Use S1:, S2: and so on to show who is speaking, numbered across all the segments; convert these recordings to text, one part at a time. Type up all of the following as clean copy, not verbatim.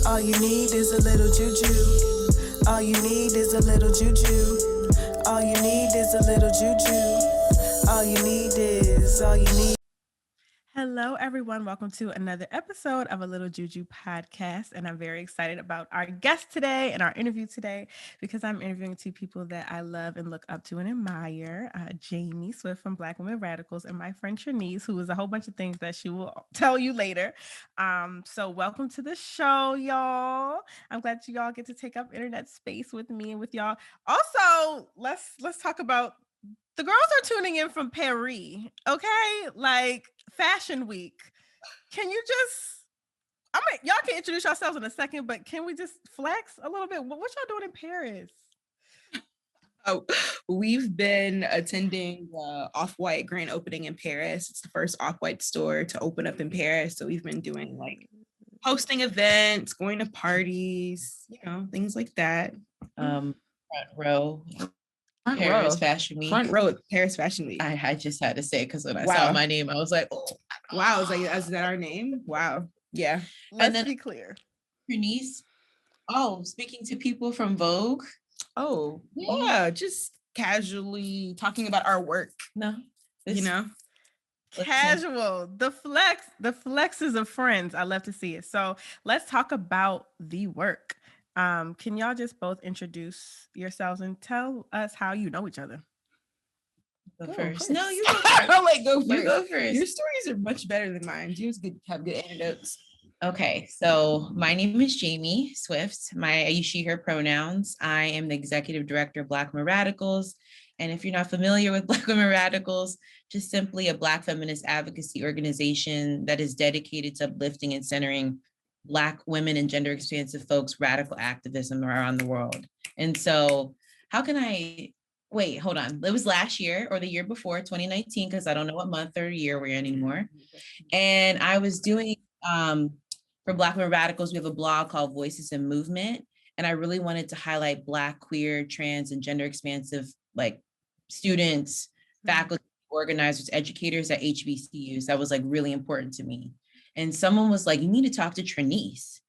S1: All you need is a little juju. All you need is a little juju. All you need is a little juju. All you need. Hello, everyone. Welcome to another episode of A Little Juju podcast. And I'm very excited about our guest today and our interview today because I'm interviewing two people that I love and look up to and admire. Jaimee Swift from Black Women Radicals and my friend Trinice, who is a whole bunch of things that she will tell you later. So welcome to the show, y'all. I'm glad you all get to take up internet space with me and with y'all. Also, let's talk about the girls are tuning in from Paris, okay? Like Fashion Week. Can you just, y'all can introduce yourselves in a second, but can we just flex a little bit? What y'all doing in Paris?
S2: Oh, we've been attending the Off-White grand opening in Paris. It's the first Off-White store to open up in Paris. So we've been doing like hosting events, going to parties, things like that.
S3: Front row Paris Fashion Week.
S2: Front row at Paris Fashion Week.
S3: I just had to say it because when I saw my name, I was like, oh.
S2: Wow. I was like, is that our name? Wow. Yeah.
S1: Let's be clear.
S3: Trinice. Oh, speaking to people from Vogue.
S2: Oh, yeah. Just casually talking about our work.
S3: No.
S1: Casual. The flex is of friends. I love to see it. So let's talk about the work. Can y'all just both introduce yourselves and tell us how you know each other?
S3: Go first. No, you go first.
S2: I'll go first.
S3: You go first.
S2: Your stories are much better than mine. You have good anecdotes.
S3: Okay, so my name is Jaimee Swift. I use she, her pronouns. I am the executive director of Black Women Radicals. And if you're not familiar with Black Women Radicals, just simply a Black feminist advocacy organization that is dedicated to uplifting and centering Black women and gender expansive folks' radical activism around the world. And so wait, hold on. It was last year or the year before, 2019, because I don't know what month or year we're in anymore. And I was doing, for Black Women Radicals, we have a blog called Voices in Movement. And I really wanted to highlight Black, queer, trans, and gender expansive, like students, faculty, organizers, educators at HBCUs. That was like really important to me. And someone was like, you need to talk to Trinice.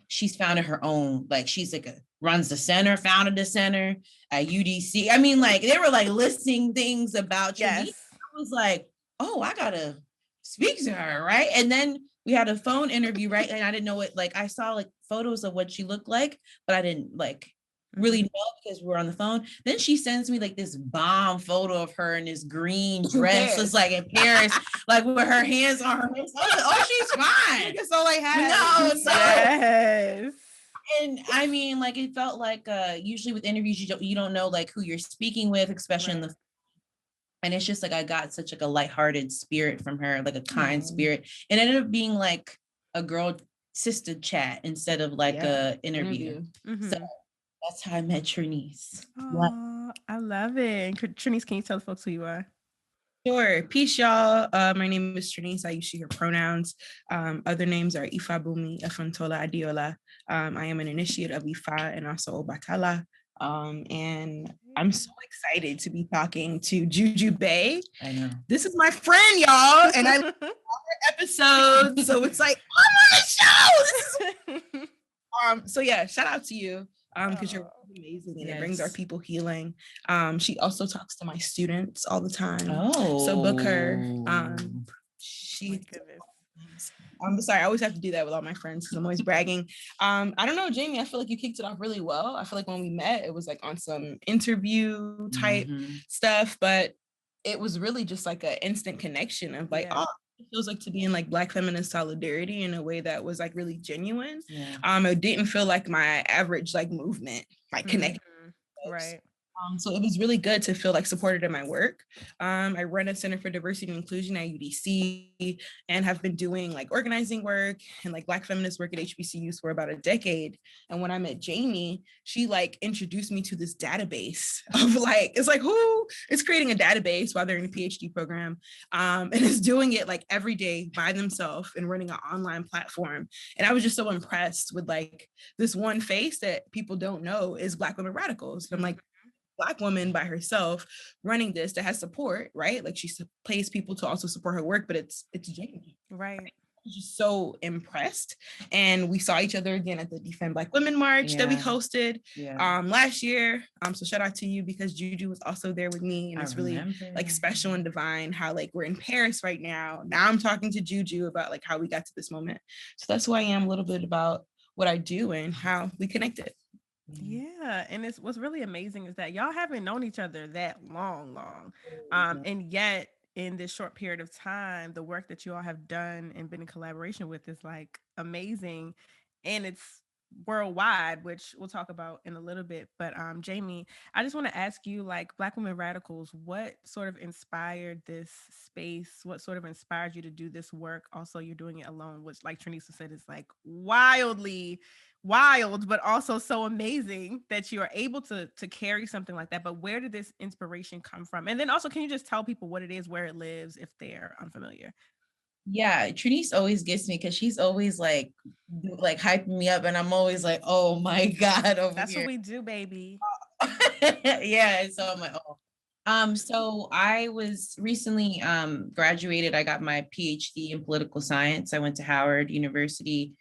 S3: She's founded her own, like she's like runs the center, founded the center at UDC. I mean, like they were like listing things about Trinice. Yes. I was like, oh, I gotta speak to her, right? And then we had a phone interview, right? And I didn't know it, like I saw like photos of what she looked like, but I didn't like really know because we were on the phone. Then she sends me like this bomb photo of her in this green dress. It's like in Paris, like with her hands on her hips. I was like, oh, she's fine.
S2: That's all I had.
S3: No,
S1: yes.
S3: And I mean, like it felt like usually with interviews, you don't know like who you're speaking with, especially in the. And it's just like I got such like a lighthearted spirit from her, like a kind spirit. It ended up being like a girl sister chat instead of like a interview. So that's how I met Trinice.
S1: Oh, I love it. Trinice, can you tell the folks who you are?
S2: Sure. Peace, y'all. My name is Trinice. I use she, her pronouns. Other names are Ifabumi, Afantola, Adiola. I am an initiate of Ifa and also Obatala. And I'm so excited to be talking to Jujubae.
S3: I know.
S2: This is my friend, y'all. And I love her episodes. So it's like, I'm on the show. So yeah, shout out to you. Because you're amazing and it brings our people healing. She also talks to my students all the time.
S3: Oh,
S2: so book her. I'm sorry, I always have to do that with all my friends because I'm always bragging. I don't know, Jaimee, I feel like you kicked it off really well. I feel like when we met, it was like on some interview type stuff, but it was really just like an instant connection of like, oh, it feels like to be in like Black feminist solidarity in a way that was like really genuine. It didn't feel like my average like movement, like connected.
S1: Right.
S2: So it was really good to feel like supported in my work. I run a Center for Diversity and Inclusion at UDC and have been doing like organizing work and like Black feminist work at HBCUs for about a decade. And when I met Jaimee, she like introduced me to this database of like, it's like who is creating a database while they're in a PhD program and is doing it like every day by themselves and running an online platform. And I was just so impressed with like this one face that people don't know is Black Women Radicals. And I'm like, Black woman by herself running this that has support, right? Like she pays people to also support her work, but it's Jaimee.
S1: Right.
S2: was just so impressed. And we saw each other again at the Defend Black Women March that we hosted last year. So shout out to you, because Juju was also there with me, and it's really like special and divine how like we're in Paris right now. Now I'm talking to Juju about like how we got to this moment. So that's who I am, a little bit about what I do and how we connected.
S1: Yeah, and it's what's really amazing is that y'all haven't known each other that long, and yet in this short period of time, the work that you all have done and been in collaboration with is like amazing, and it's worldwide, which we'll talk about in a little bit. But Jaimee, I just want to ask you, like Black Women Radicals, what sort of inspired this space? What sort of inspired you to do this work? Also, you're doing it alone, which, like Trinice said, is like wildly wild, but also so amazing that you are able to carry something like that. But where did this inspiration come from? And then also, can you just tell people what it is, where it lives, if they're unfamiliar?
S3: Yeah, Trinice always gets me because she's always like hyping me up, and I'm always like, oh my God, over
S1: That's
S3: here.
S1: what we do, baby.
S3: Yeah, so I'm like, oh. So I was recently graduated. I got my PhD in political science. I went to Howard University,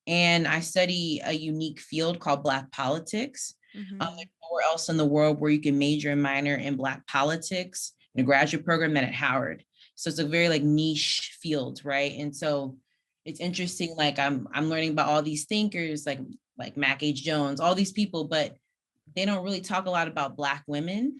S3: and I study a unique field called Black politics.
S1: Mm-hmm.
S3: There's nowhere else in the world where you can major and minor in Black politics in a graduate program than at Howard. So it's a very like niche field, right? And so it's interesting. Like I'm learning about all these thinkers, like Mac H. Jones, all these people, but they don't really talk a lot about Black women.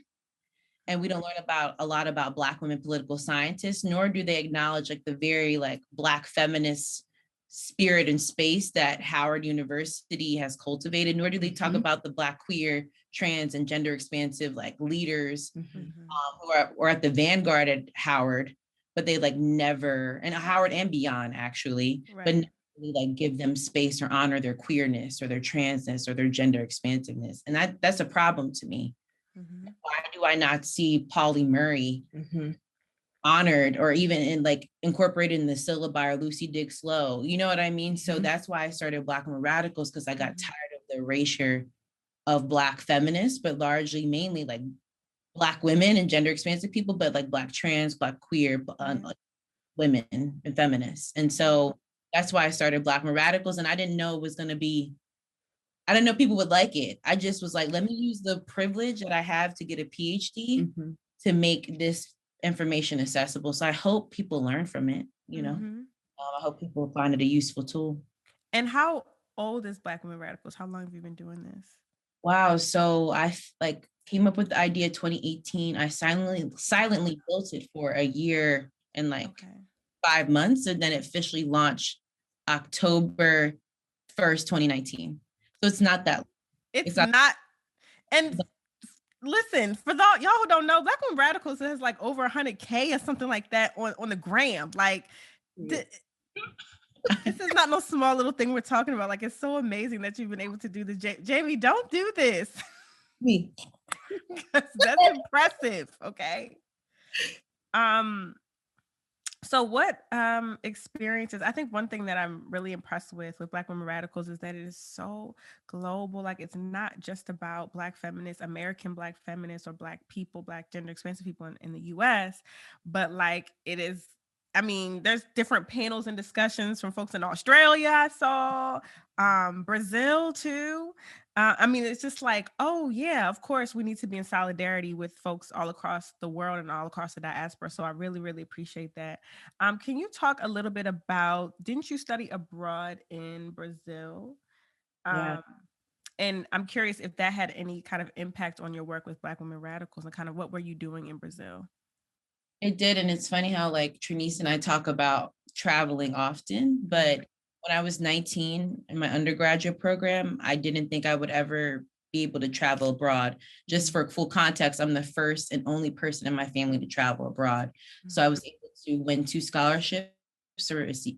S3: And we don't learn about a lot about Black women political scientists, nor do they acknowledge like the very like Black feminist spirit and space that Howard University has cultivated, nor do they talk about the Black queer, trans, and gender expansive like leaders who are at the vanguard at Howard, but they like never, and Howard and beyond actually, but never really like give them space or honor their queerness or their transness or their gender expansiveness. And that's a problem to me. Why do I not see Pauli Murray honored or even in like incorporated in the syllabi or Lucy Dick Slow? You know what I mean? So that's why I started Black Women Radicals, because I got tired of the erasure of Black feminists, but largely mainly like Black women and gender expansive people, but like Black trans, Black queer women and feminists. And so that's why I started Black Women Radicals. And I didn't know it was going to be, I didn't know people would like it. I just was like, let me use the privilege that I have to get a PhD to make this information accessible. So I hope people learn from it, you know. I hope people find it a useful tool.
S1: And how old is Black Women Radicals? How long have you been doing this?
S3: Wow. So I like came up with the idea 2018. I silently built it for a year and like 5 months. And then it officially launched October 1st, 2019. So it's not that.
S1: It's not. And listen, for y'all who don't know, Black Women Radicals has like over 100K or something like that on the gram. Like, this is not no small little thing we're talking about. Like, it's so amazing that you've been able to do this. Jaimee, don't do this.
S3: Me.
S1: That's impressive. Okay. So what experiences, I think one thing that I'm really impressed with Black Women Radicals is that it is so global. Like, it's not just about Black feminists, American Black feminists, or Black people, Black gender expansive people in the US, but like it is, I mean, there's different panels and discussions from folks in Australia, I saw, Brazil too. I mean, it's just like, oh yeah, of course we need to be in solidarity with folks all across the world and all across the diaspora. So I really, really appreciate that. Can you talk a little bit about, didn't you study abroad in Brazil? And I'm curious if that had any kind of impact on your work with Black Women Radicals, and kind of what were you doing in Brazil?
S3: It did. And it's funny how like Trinice and I talk about traveling often, but when I was 19 in my undergraduate program, I didn't think I would ever be able to travel abroad. Just for full context, I'm the first and only person in my family to travel abroad. So I was able to win 2 scholarships or receive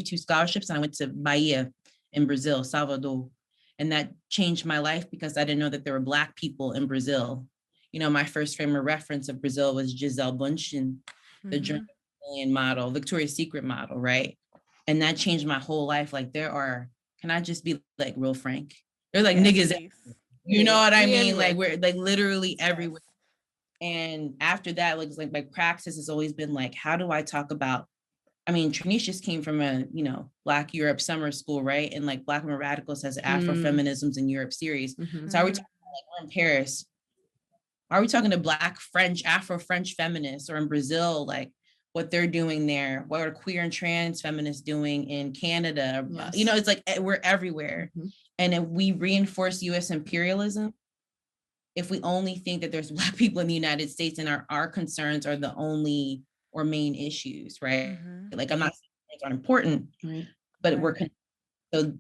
S3: 2 scholarships. And I went to Bahia in Brazil, Salvador. And that changed my life because I didn't know that there were Black people in Brazil. You know, my first frame of reference of Brazil was Gisele Bündchen, the German model, Victoria's Secret model, right? And that changed my whole life. Like can I just be like real frank? They're like niggas, you know what I mean? Like we're like literally everywhere. And after that, like my praxis has always been like, how do I talk about I mean, Trinice just came from a, Black Europe summer school, right? And like Black Women Radicals has Afrofeminisms in Europe series. So are we talking like we're in Paris? Are we talking to Black French, Afro-French feminists, or in Brazil, like what they're doing there? What are queer and trans feminists doing in Canada?
S2: Yes.
S3: It's like we're everywhere. And if we reinforce US imperialism, if we only think that there's Black people in the United States and our concerns are the only or main issues, right? Like I'm not saying things aren't important, but so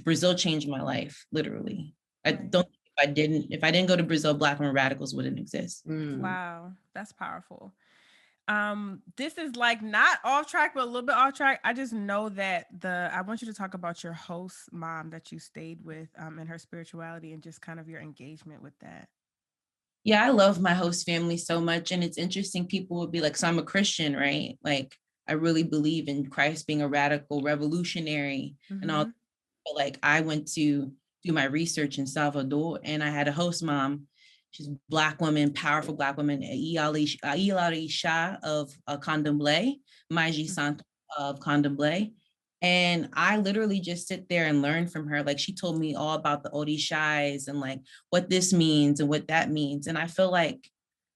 S3: Brazil changed my life, literally. I don't if I didn't go to Brazil, Black Women Radicals wouldn't exist.
S4: Wow, that's powerful. This is like not off track, but a little bit off track. I just know that I want you to talk about your host mom that you stayed with, and her spirituality and just kind of your engagement with that.
S3: Yeah, I love my host family so much. And it's interesting, people would be like, so I'm a Christian, right? Like, I really believe in Christ being a radical revolutionary and all. But like, I went to do my research in Salvador and I had a host mom. She's a Black woman, powerful Black woman, alittlejujupodcast of Candomblé, Maiji Santo of Candomblé. And I literally just sit there and learn from her. Like she told me all about the orishas and like what this means and what that means. And I feel like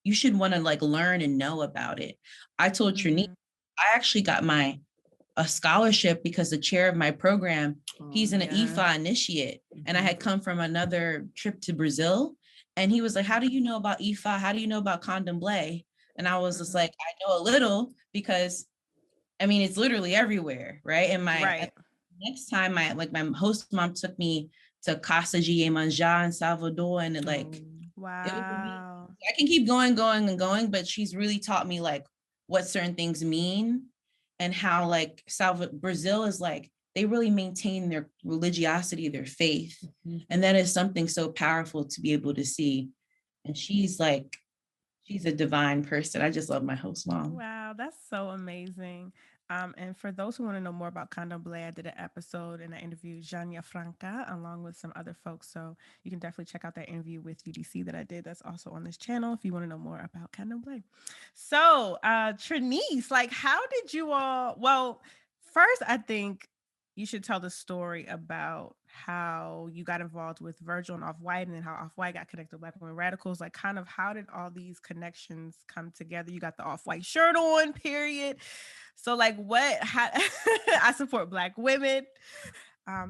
S3: you should want to like learn and know about it. I told Trinice, I actually got a scholarship because the chair of my program, he's an Ifa initiate. And I had come from another trip to Brazil. And he was like, how do you know about Ifa? How do you know about Candomblé? And I was just like, I know a little because I mean, it's literally everywhere, right? And next time, my host mom took me to Casa Jaimee in Salvador, and
S4: wow,
S3: I can keep going, but she's really taught me like what certain things mean, and how like Brazil is like they really maintain their religiosity, their faith, and that is something so powerful to be able to see. And she's a divine person. I just love my host mom.
S4: Wow, that's so amazing. And for those who want to know more about Candomblé, I did an episode and I interviewed Jania Franca along with some other folks. So you can definitely check out that interview with UDC that I did. That's also on this channel if you want to know more about Candomblé. So, Trinice, like, how did you all? Well, first, I think you should tell the story about how you got involved with Virgil and Off-White, and then how Off-White got connected to Black Women Radicals. Like, kind of, how did all these connections come together? You got the Off-White shirt on, period. So like I support Black women.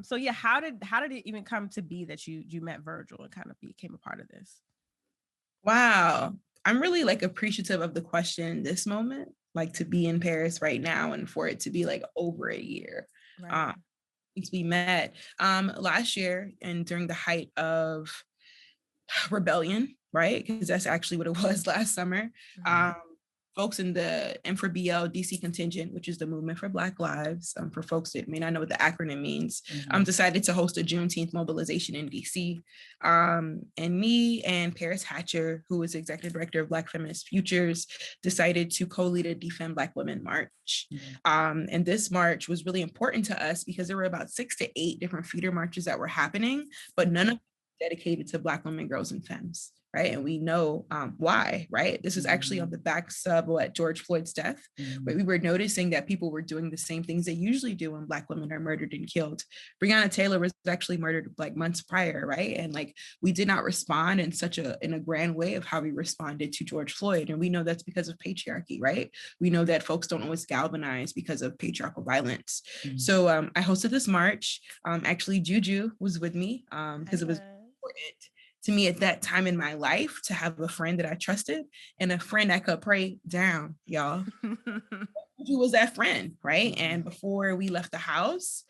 S4: So yeah, how did it even come to be that you met Virgil and kind of became a part of this?
S2: Wow. I'm really like appreciative of the question in this moment, like to be in Paris right now and for it to be like over a year. Since we met last year and during the height of rebellion, right? Because that's actually what it was last summer. Folks in the M4BL DC contingent, which is the Movement for Black Lives, for folks that may not know what the acronym means, decided to host a Juneteenth mobilization in DC. And me and Paris Hatcher, who is executive director of Black Feminist Futures, decided to co-lead a Defend Black Women march. And this march was really important to us because there were about 6 to 8 different feeder marches that were happening, but none of them dedicated to Black women, girls, and femmes. Right. And we know why, right? This is actually on the backs of George Floyd's death, where we were noticing that people were doing the same things they usually do when Black women are murdered and killed. Breonna Taylor was actually murdered like months prior, right? And like we did not respond in a grand way of how we responded to George Floyd. And we know that's because of patriarchy, right? We know that folks don't always galvanize because of patriarchal violence. So I hosted this march. Actually, Juju was with me because it was important to me at that time in my life to have a friend that I trusted and a friend I could pray down, y'all. Who was that friend, right? And before we left the house,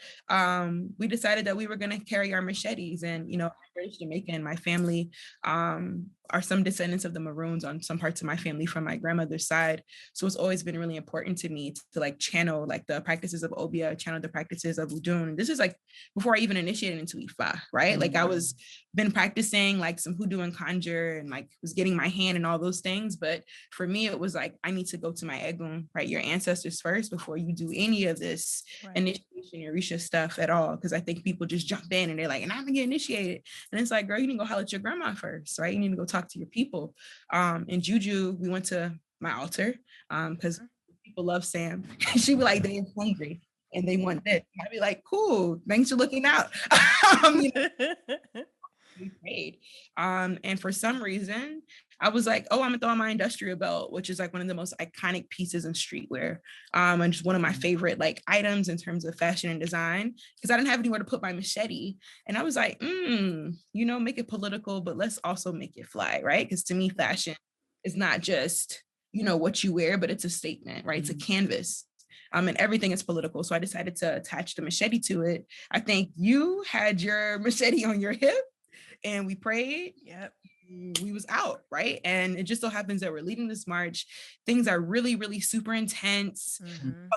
S2: we decided that we were going to carry our machetes. And, I'm British Jamaican. My family are some descendants of the Maroons on some parts of my family from my grandmother's side. So it's always been really important to me to like channel like the practices of Obia, channel the practices of Udun. This is like before I even initiated into Ifa, right? Like I was been practicing like some hoodoo and conjure and like was getting my hand and all those things. But for me, it was like, I need to go to my Egun, right? Your ancestors first before you do any of this initiation or Risha stuff at all. Cause I think people just jump in and they're like, and I'm gonna get initiated. And it's like, girl, you need to go holler at your grandma first, right? You need to go talk to your people. And Juju, we went to my altar because people love Sam. She'd be like, they're hungry and they want this. And I'd be like, cool, thanks for looking out. You know, we prayed. And for some reason, I was like, oh, I'm gonna throw on my industrial belt, which is like one of the most iconic pieces in streetwear. And just one of my favorite like items in terms of fashion and design, because I didn't have anywhere to put my machete. And I was like, you know, make it political, but let's also make it fly, right? Because to me, fashion is not just, you know, what you wear, but it's a statement, right? It's a canvas. And everything is political. So I decided to attach the machete to it. I think you had your machete on your hip and we prayed.
S4: Yep.
S2: We was out, right? And it just so happens that we're leading this march. Things are really, really super intense.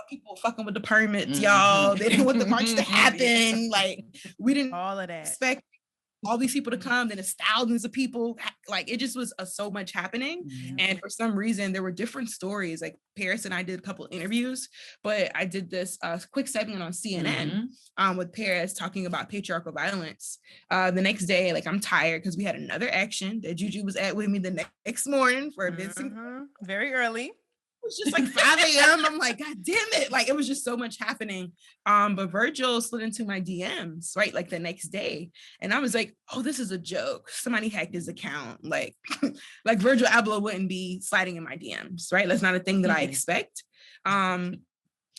S2: People fucking with the permits, y'all. They didn't want the march to happen. Like, we didn't
S4: all of that.
S2: expect all these people to come, then it's thousands of people. Like, it just was so much happening. And for some reason, there were different stories. Like Paris and I did a couple of interviews, but I did this quick segment on CNN with Paris talking about patriarchal violence. The next day, like, I'm tired because we had another action that Juju was at with me the next morning for events.
S4: Very early.
S2: It was just like 5 a.m. I'm like, God damn it. Like, it was just so much happening. But Virgil slid into my DMs, right? Like the next day. And I was like, oh, this is a joke. Somebody hacked his account. Like, like Virgil Abloh wouldn't be sliding in my DMs, right? That's not a thing that I expect. And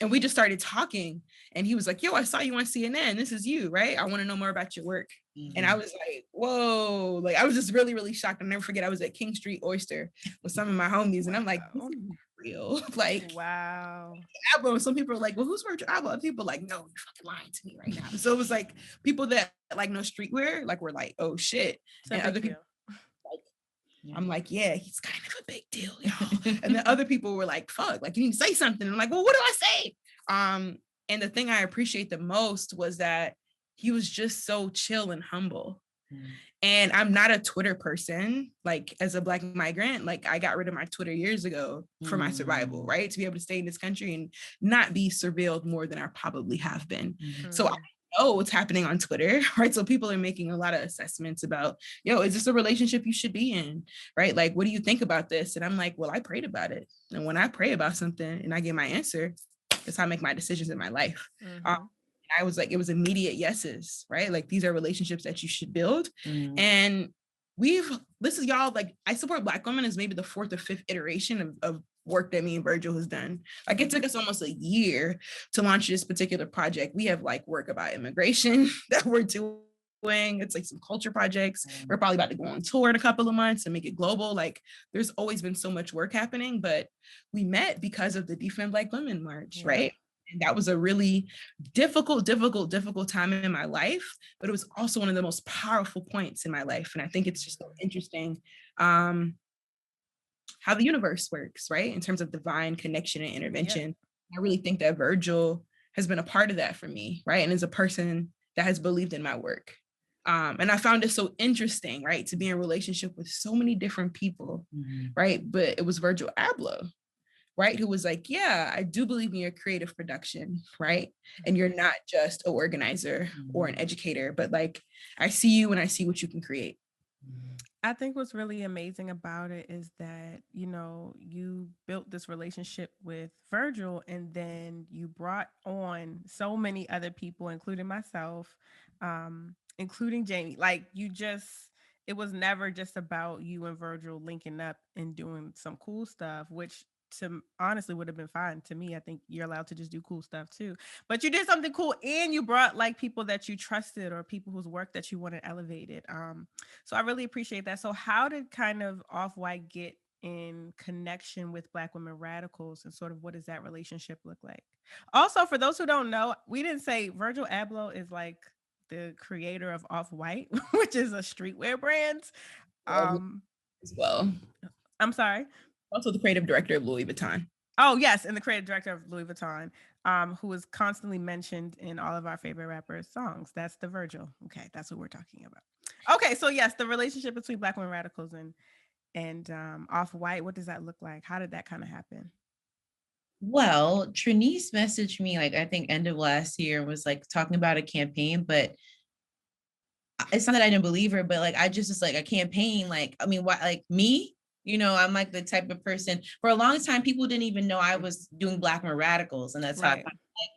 S2: we just started talking. And he was like, yo, I saw you on CNN. This is you, right? I want to know more about your work. And I was like, whoa. Like, I was just really, really shocked. I'll never forget, I was at King Street Oyster with some of my homies. And I'm like, this is real. Like,
S4: wow.
S2: Album. Some people are like, well, who's Virgil Abloh? Other people are like, no, you're fucking lying to me right now. So it was like people that like know streetwear, like, were like, oh shit. And other people, like, I'm like, yeah, he's kind of a big deal, y'all. And then other people were like, fuck, like, you need to say something. I'm like, well, what do I say? And the thing I appreciate the most was that he was just so chill and humble. And I'm not a Twitter person. Like, as a Black migrant, like, I got rid of my Twitter years ago for my survival, right? To be able to stay in this country and not be surveilled more than I probably have been. So I know what's happening on Twitter, right? So people are making a lot of assessments about, yo, is this a relationship you should be in, right? Like, what do you think about this? And I'm like, well, I prayed about it. And when I pray about something and I get my answer, that's how I make my decisions in my life. I was like, it was immediate yeses, right? Like, these are relationships that you should build. And this is y'all, like, I support Black women is maybe the 4th or 5th iteration of work that me and Virgil has done. Like, it took us almost a year to launch this particular project. We have like work about immigration that we're doing. It's like some culture projects. We're probably about to go on tour in a couple of months and make it global. Like, there's always been so much work happening, but we met because of the Defend Black Women March, right? And that was a really difficult time in my life, but it was also one of the most powerful points in my life. And I think it's just so interesting how the universe works, right? In terms of divine connection and intervention. I really think that Virgil has been a part of that for me, right? And is a person that has believed in my work. And I found it so interesting, right? To be in a relationship with so many different people, right? But it was Virgil Abloh, right? Who was like, yeah, I do believe in your creative production, right? And you're not just an organizer or an educator, but like, I see you and I see what you can create.
S4: I think what's really amazing about it is that, you know, you built this relationship with Virgil and then you brought on so many other people, including myself, including Jaimee. Like, it was never just about you and Virgil linking up and doing some cool stuff, which honestly would have been fine to me. I think you're allowed to just do cool stuff too, but you did something cool and you brought like people that you trusted or people whose work that you wanted elevated. So I really appreciate that. So how did kind of Off-White get in connection with Black women radicals, and sort of what does that relationship look like? Also, for those who don't know, we didn't say Virgil Abloh is like the creator of Off-White, which is a streetwear brand.
S2: As well.
S4: I'm sorry?
S2: Also the creative director of Louis Vuitton.
S4: Oh, yes. And the creative director of Louis Vuitton, who is constantly mentioned in all of our favorite rappers' songs. That's the Virgil. Okay. That's what we're talking about. Okay. So yes, the relationship between Black women radicals and Off-White, what does that look like? How did that kind of happen?
S3: Well, Trinice messaged me, like, I think end of last year, was like talking about a campaign, but it's not that I didn't believe her, but like, I just was like, a campaign, like, I mean, what, like me? I'm like the type of person, for a long time, people didn't even know I was doing Black women radicals. And that's how I liked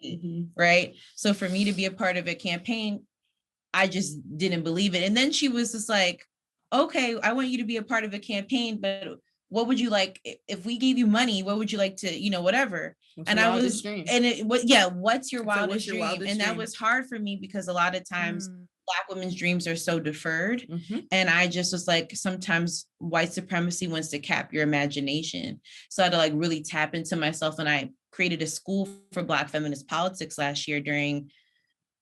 S3: it, right? So for me to be a part of a campaign, I just didn't believe it. And then she was just like, okay, I want you to be a part of a campaign, but what would you like if we gave you money? What would you like to, whatever?
S2: What's
S3: and
S2: your
S3: I
S2: wildest
S3: was,
S2: dream?
S3: and it was, what's your wildest dream?
S2: wildest
S3: And that
S2: dream?
S3: was hard for me because a lot of times Black women's dreams are so deferred. And I just was like, sometimes white supremacy wants to cap your imagination. So I had to like really tap into myself. And I created a school for Black feminist politics last year during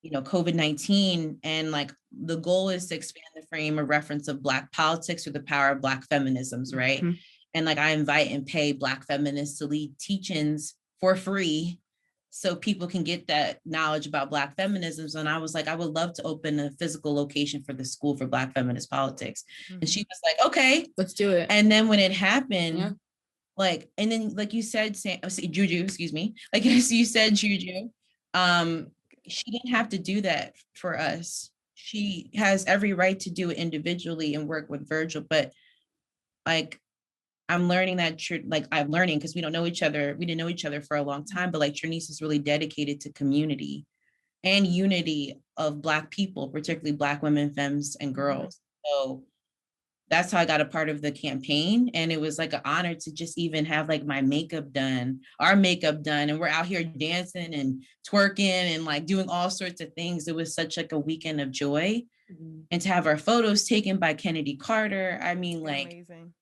S3: COVID-19. And like the goal is to expand the frame of reference of Black politics through the power of Black feminisms, right? And like I invite and pay Black feminists to lead teach-ins for free so people can get that knowledge about Black feminisms. And I was like, I would love to open a physical location for the School for Black Feminist Politics. And she was like, okay,
S2: let's do it.
S3: And then when it happened, like, and then like you said, Juju, excuse me, like as you said, Juju, she didn't have to do that for us. She has every right to do it individually and work with Virgil, but like, I'm learning that, like I'm learning because we don't know each other. We didn't know each other for a long time, but like Trinice is really dedicated to community and unity of Black people, particularly Black women, femmes, and girls. So that's how I got a part of the campaign. And it was like an honor to just even have like my makeup done, our makeup done. And we're out here dancing and twerking and like doing all sorts of things. It was such like a weekend of joy. And to have our photos taken by Kennedy Carter. I mean, like, amazing.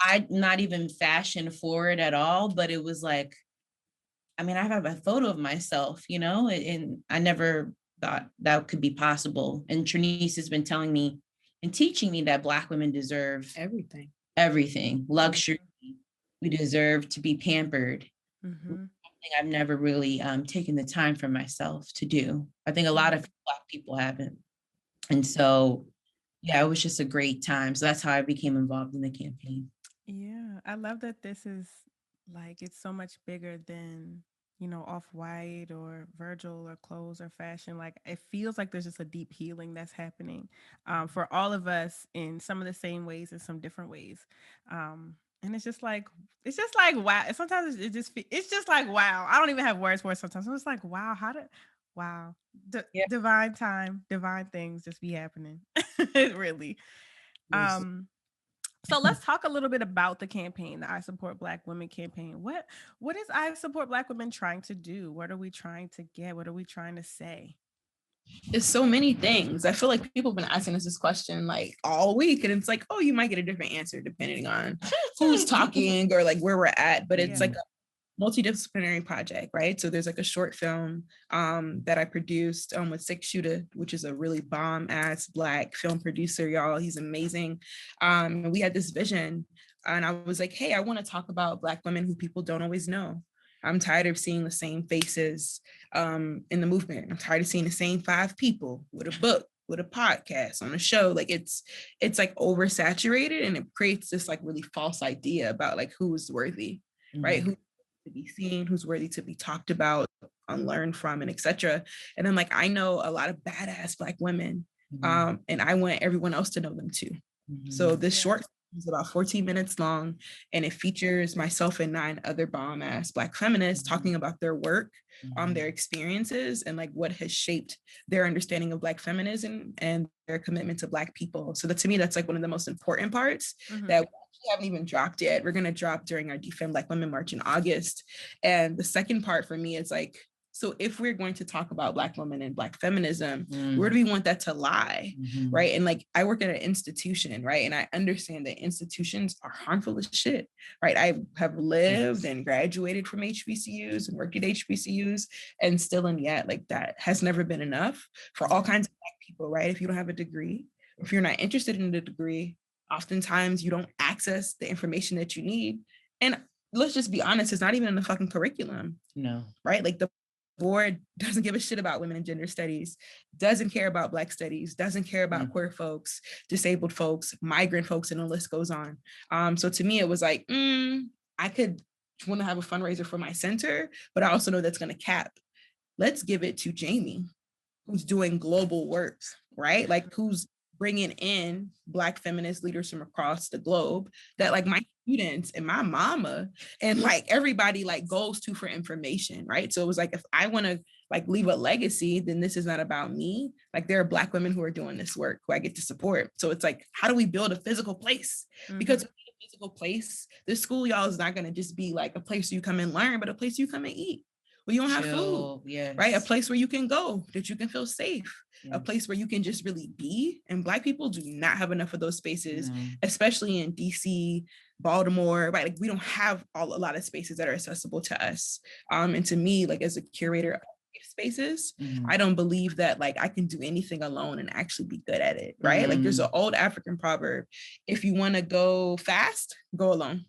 S3: I'm not even fashion forward at all, but it was like, I mean, I have a photo of myself, and I never thought that could be possible. And Trinice has been telling me and teaching me that Black women deserve everything, luxury. We deserve to be pampered. Something I've never really taken the time for myself to do. I think a lot of Black people haven't. And so, yeah, it was just a great time. So that's how I became involved in the campaign.
S4: Yeah, I love that this is like, it's so much bigger than, Off-White or Virgil or clothes or fashion. Like, it feels like there's just a deep healing that's happening for all of us in some of the same ways, in some different ways. And it's just like wow. Sometimes it's just like wow. I don't even have words for it sometimes. I'm just like, wow, divine time, divine things just be happening. Really. So let's talk a little bit about the campaign, the I Support Black Women campaign. What is I Support Black Women trying to do? What are we trying to get? What are we trying to say?
S2: It's so many things. I feel like people have been asking us this question like all week, and it's like, oh, you might get a different answer depending on who's talking or like where we're at. But it's like a multidisciplinary project, right? So there's like a short film that I produced with Six Shooter, which is a really bomb ass Black film producer, y'all. He's amazing. And we had this vision, and I was like, hey, I want to talk about Black women who people don't always know. I'm tired of seeing the same faces in the movement. I'm tired of seeing the same 5 people with a book, with a podcast, on a show. Like it's like oversaturated, and it creates this like really false idea about like who is worthy, right? Who to be seen, who's worthy to be talked about, learned from, and etc. And then like I know a lot of badass Black women, and I want everyone else to know them too. So this short is about 14 minutes long, and it features myself and 9 other bomb ass Black feminists talking about their work, their experiences, and like what has shaped their understanding of Black feminism and their commitment to Black people. So that to me, that's like one of the most important parts that we haven't even dropped yet. We're going to drop during our Defend Black Women March in August. And the second part for me is like, so if we're going to talk about Black women and Black feminism, where do we want that to lie, right? And like, I work at an institution, right? And I understand that institutions are harmful as shit, right? I have lived and graduated from HBCUs and worked at HBCUs, and still and yet, like that has never been enough for all kinds of Black people, right? If you don't have a degree, if you're not interested in the degree, oftentimes you don't access the information that you need. And let's just be honest, it's not even in the fucking curriculum.
S3: No.
S2: Right? Like the board doesn't give a shit about women and gender studies, doesn't care about Black studies, doesn't care about queer folks, disabled folks, migrant folks, and the list goes on. So to me, it was like, I could want to have a fundraiser for my center, but I also know that's going to cap. Let's give it to Jaimee, who's doing global works, right? Like who's bringing in Black feminist leaders from across the globe that like my students and my mama and like everybody like goes to for information, right? So it was like, if I want to like leave a legacy, then this is not about me. Like there are Black women who are doing this work who I get to support. So it's like, how do we build a physical place? Because a physical place, this school, y'all, is not going to just be like a place you come and learn, but a place you come and eat. Where you don't have food, right? A place where you can go, that you can feel safe, a place where you can just really be. And Black people do not have enough of those spaces, especially in DC, Baltimore, right? Like we don't have a lot of spaces that are accessible to us. And to me, like as a curator of spaces, I don't believe that like I can do anything alone and actually be good at it, right? Like there's an old African proverb, if you want to go fast, go alone.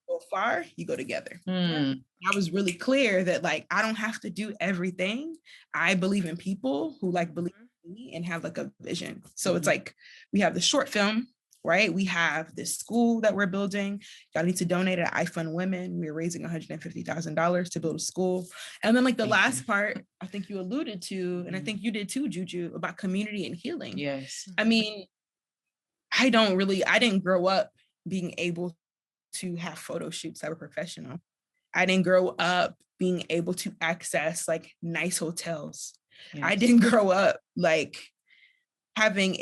S2: Go far, you go together. I was really clear that like I don't have to do everything. I believe in people who like believe in me and have like a vision. So it's like we have the short film, right? We have this school that we're building. Y'all need to donate at iFund Women. We're raising $150,000 to build a school. And then like the last part, I think you alluded to, and I think you did too, Juju, about community and healing.
S3: Yes.
S2: I mean, I didn't grow up being able to have photo shoots that were professional. I didn't grow up being able to access like nice hotels. Yes. I didn't grow up like having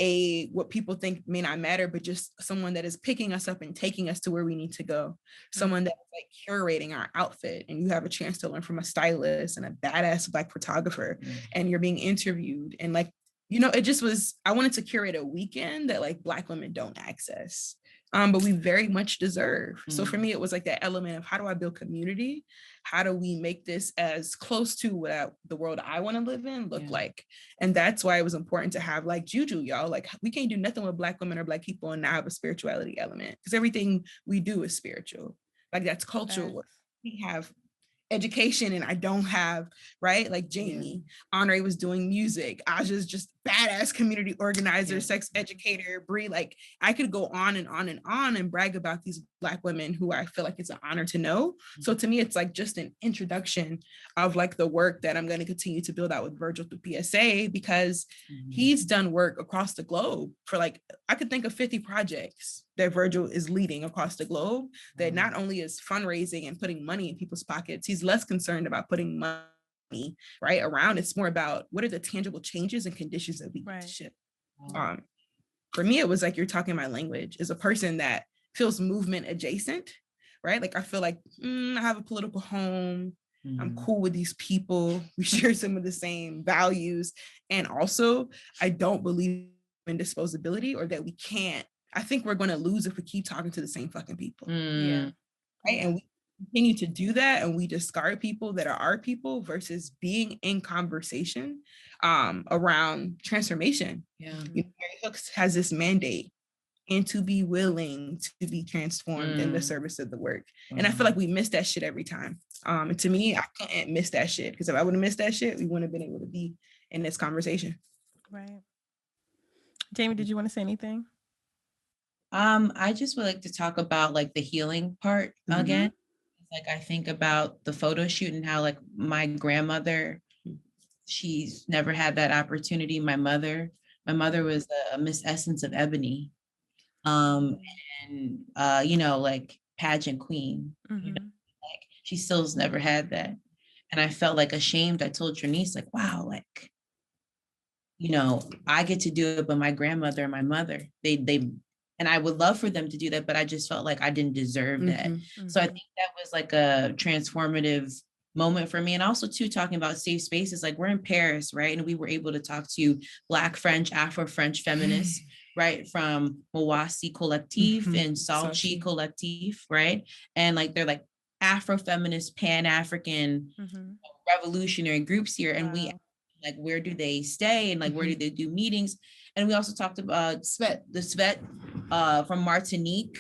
S2: what people think may not matter, but just someone that is picking us up and taking us to where we need to go. Someone that's like curating our outfit, and you have a chance to learn from a stylist and a badass Black photographer, and you're being interviewed. And like, you know, it just was, I wanted to curate a weekend that like Black women don't access. But we very much deserve. So for me, it was like that element of how do I build community? How do we make this as close to what the world I want to live in look like? And that's why it was important to have like Juju, y'all. Like we can't do nothing with Black women or Black people and not have a spirituality element, because everything we do is spiritual. Like that's cultural. We have education and I don't have, right? Like Jaimee, Honore was doing music. Aja's just badass community organizer, sex educator, Bree. Like I could go on and on and on and brag about these Black women who I feel like it's an honor to know. So to me, it's like just an introduction of like the work that I'm going to continue to build out with Virgil through PSA, because he's done work across the globe for like, I could think of 50 projects that Virgil is leading across the globe that not only is fundraising and putting money in people's pockets, he's less concerned about putting money right around. It's more about what are the tangible changes and conditions that we need to shift. For me, it was like you're talking my language as a person that feels movement adjacent, right? Like I feel like I have a political home. I'm cool with these people. We share some of the same values. And also, I don't believe in disposability or that we can't. I think we're going to lose if we keep talking to the same fucking people. Right? And we continue to do that and we discard people that are our people versus being in conversation around transformation. You know, Mary Hooks has this mandate, and to be willing to be transformed in the service of the work. And I feel like we miss that shit every time. And to me, I couldn't miss that shit, because if I would have missed that shit, we wouldn't have been able to be in this conversation.
S4: Right. Jaimee, did you want to say anything?
S3: I just would like to talk about like the healing part again. Like I think about the photo shoot and how like my grandmother, she's never had that opportunity. My mother was a Miss Essence of Ebony. And you know, like pageant queen. You know, like she still's never had that. And I felt like ashamed. I told Trinice, like, wow, like, you know, I get to do it, but my grandmother and my mother, they and I would love for them to do that, but I just felt like I didn't deserve that. So I think that was like a transformative moment for me. And also too, talking about safe spaces, like we're in Paris, right? And we were able to talk to Black French, Afro-French feminists, right? From Mawasi Collectif and Salchi Collectif, right? And like, they're like Afro-feminist, Pan-African revolutionary groups here. And we like, where do they stay? And like, where do they do meetings? And we also talked about the Svet from Martinique,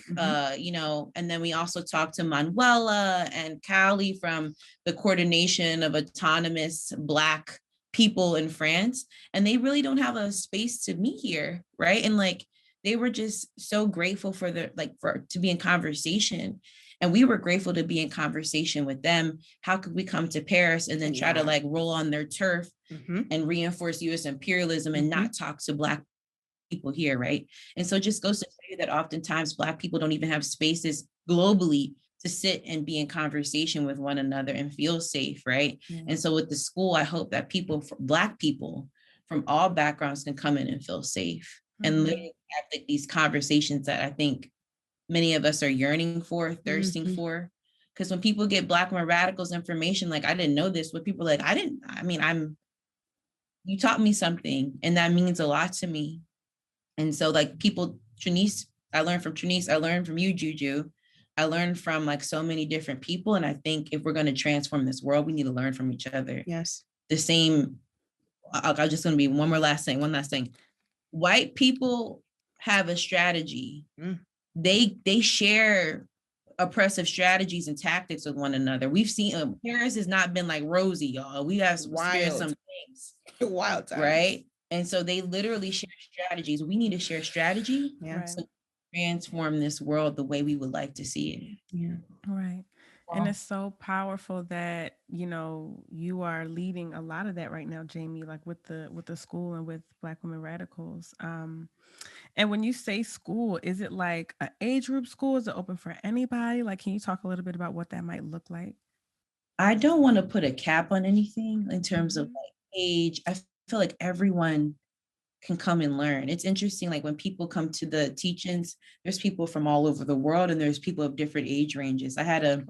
S3: you know, and then we also talked to Manuela and Cali from the Coordination of Autonomous Black People in France. And they really don't have a space to meet here, right? And like, they were just so grateful for to be in conversation. And we were grateful to be in conversation with them. How could we come to Paris and then try to like roll on their turf and reinforce US imperialism and not talk to Black people here, right? And so it just goes to show you that oftentimes Black people don't even have spaces globally to sit and be in conversation with one another and feel safe, right? And so with the school, I hope that Black people from all backgrounds can come in and feel safe and literally have like these conversations that I think many of us are yearning for, thirsting for. Because when people get Black women radicals information, like I didn't know this, what people like, you taught me something and that means a lot to me. And so like people, Trinice, I learned from Trinice, I learned from you, Juju. I learned from like so many different people. And I think if we're going to transform this world, we need to learn from each other.
S2: Yes.
S3: The same, I'm just going to be one last thing. White people have a strategy. They share oppressive strategies and tactics with one another. We've seen Paris has not been like rosy, y'all. We have experienced some things.
S2: Wild times.
S3: Right? And so they literally share strategies. We need to share strategy
S2: to
S3: transform this world the way we would like to see it.
S2: Yeah.
S4: Right. And it's so powerful that, you know, you are leading a lot of that right now, Jaimee, like with the school and with Black Women Radicals. And when you say school, is it like an age group school? Is it open for anybody? Like, can you talk a little bit about what that might look like?
S3: I don't want to put a cap on anything in terms of like age. I feel like everyone can come and learn. It's interesting, like when people come to the teach-ins, there's people from all over the world and there's people of different age ranges. I had an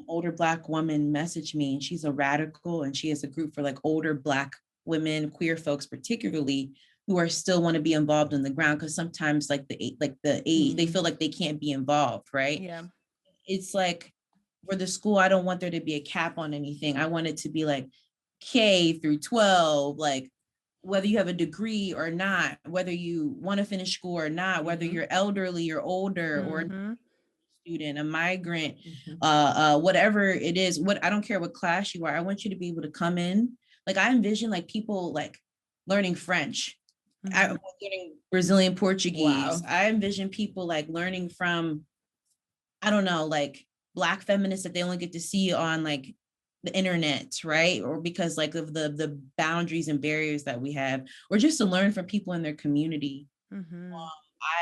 S3: older Black woman message me, and she's a radical, and she has a group for like older Black women, queer folks particularly, who are still want to be involved in the ground, because sometimes like the age, they feel like they can't be involved, right?
S4: Yeah.
S3: It's like for the school, I don't want there to be a cap on anything. I want it to be like K through 12, like whether you have a degree or not, whether you want to finish school or not, whether you're elderly or older or a student, a migrant, whatever it is, I don't care what class you are. I want you to be able to come in. Like I envision like people like learning French, I'm learning Brazilian Portuguese. Wow. I envision people like learning from, I don't know, like Black feminists that they only get to see on like the internet, right? Or because like of the boundaries and barriers that we have, or just to learn from people in their community.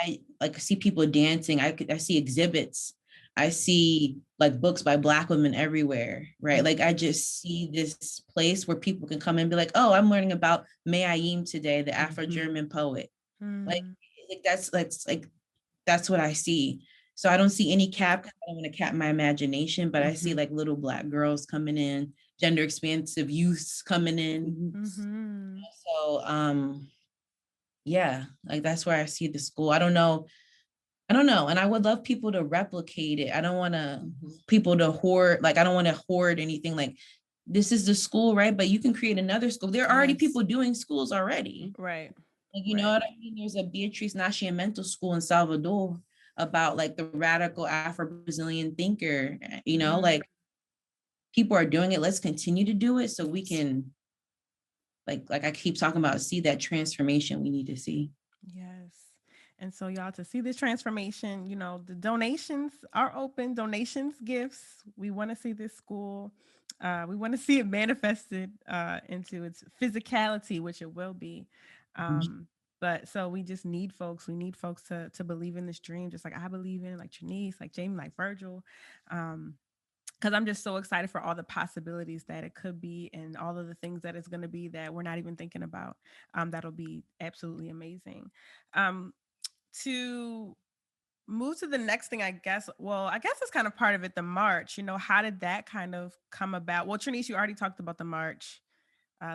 S3: I like see people dancing. I see exhibits. I see like books by Black women everywhere, right? Like I just see this place where people can come and be like, oh, I'm learning about May Ayim today, the Afro-German poet. Like that's what I see. So I don't see any cap. I don't want to cap my imagination, but I see like little Black girls coming in, gender expansive youths coming in. So yeah, like that's where I see the school. I don't know. And I would love people to replicate it. I don't want people to hoard, like I don't want to hoard anything. Like this is the school, right? But you can create another school. There are already people doing schools already.
S4: Right.
S3: Like, you know what I mean? There's a Beatriz Nascimento school in Salvador about like the radical Afro-Brazilian thinker, you know, like people are doing it. Let's continue to do it so we can, like I keep talking about, see that transformation we need to see.
S4: Yes. And so y'all, to see this transformation, you know, the donations are open, donations, gifts. We want to see this school. We want to see it manifested into its physicality, which it will be. But so we just need folks. We need folks to believe in this dream, just like I believe in, like Trinice, like Jaimee, like Virgil. Because I'm just so excited for all the possibilities that it could be and all of the things that it's going to be that we're not even thinking about. That'll be absolutely amazing. To move to the next thing, I guess it's kind of part of it, the march. You know, how did that kind of come about? Well, Trinice, you already talked about the march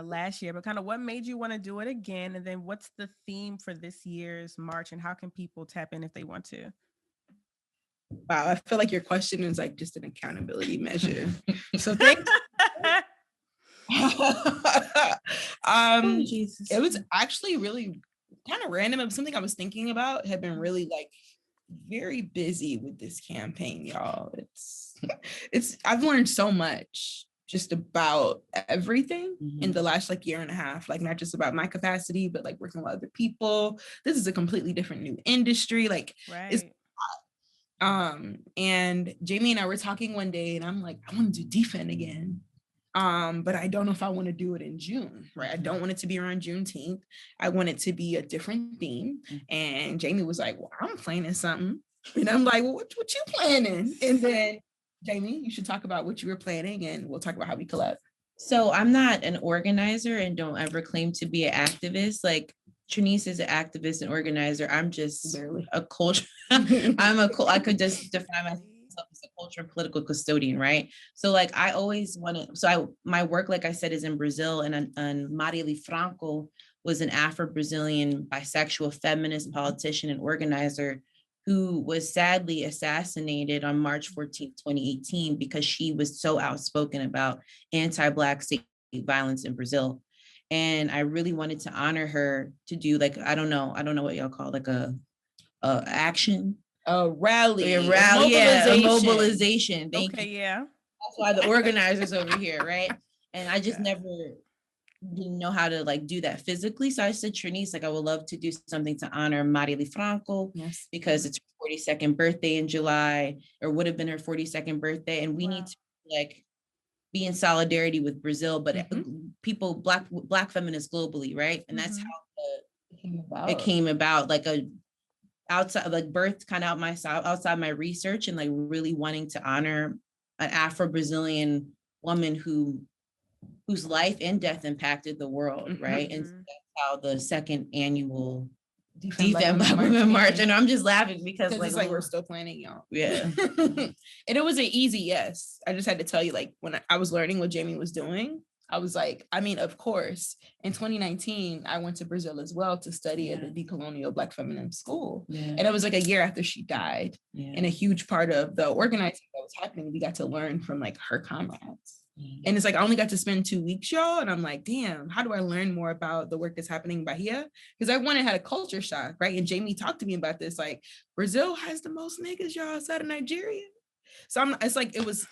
S4: last year, but kind of what made you want to do it again? And then what's the theme for this year's march and how can people tap in if they want to?
S2: Wow, I feel like your question is like just an accountability measure. So thanks. It was actually really kind of random. It was something I was thinking about. Had been really like very busy with this campaign, y'all. It's I've learned so much just about everything in the last like year and a half, like not just about my capacity, but like working with other people. This is a completely different new industry. Like it's and Jaimee and I were talking one day and I'm like, I want to do defend again. But I don't know if I want to do it in June, right? I don't want it to be around Juneteenth. I want it to be a different theme. And Jaimee was like, well, I'm planning something. And I'm like, well, what you planning? And then Jaimee, you should talk about what you were planning and we'll talk about how we collab.
S3: So I'm not an organizer and don't ever claim to be an activist. Like Trinice is an activist and organizer. I'm just
S2: Barely.
S3: a culture. I could just define myself as a culture and political custodian, right? So like I always wanted, my work, like I said, is in Brazil, and Marielle Franco was an Afro-Brazilian bisexual feminist politician and organizer who was sadly assassinated on March 14th, 2018, because she was so outspoken about anti-Black state violence in Brazil. And I really wanted to honor her, to do like, I don't know what y'all call, like a action.
S2: A rally.
S3: A mobilization. Thank you.
S4: Yeah.
S3: That's why the organizers over here, right? And I just never didn't know how to like do that physically. So I said, Trinice, like I would love to do something to honor Marielle Franco, because it's her 42nd birthday in July, or would have been her 42nd birthday. And we need to like be in solidarity with Brazil, but people, Black feminists globally, right? And that's how it came about, like a outside, like birthed kind of outside my research, and like really wanting to honor an Afro-Brazilian woman whose life and death impacted the world, right? And so that's how the second annual Defend Black Women March. And I'm just laughing because
S2: it's like we're still planning, y'all.
S3: Yeah.
S2: And it was an easy yes. I just had to tell you, like when I was learning what Jaimee was doing, I was like, I mean, of course, in 2019, I went to Brazil as well to study at the decolonial Black feminine school. And it was like a year after she died. And a huge part of the organizing that was happening, we got to learn from like her comrades. And it's like, I only got to spend 2 weeks, y'all. And I'm like, damn, how do I learn more about the work that's happening in Bahia? Because I had a culture shock, right? And Jaimee talked to me about this, like, Brazil has the most niggas, y'all, outside of Nigeria. So it's like, it was,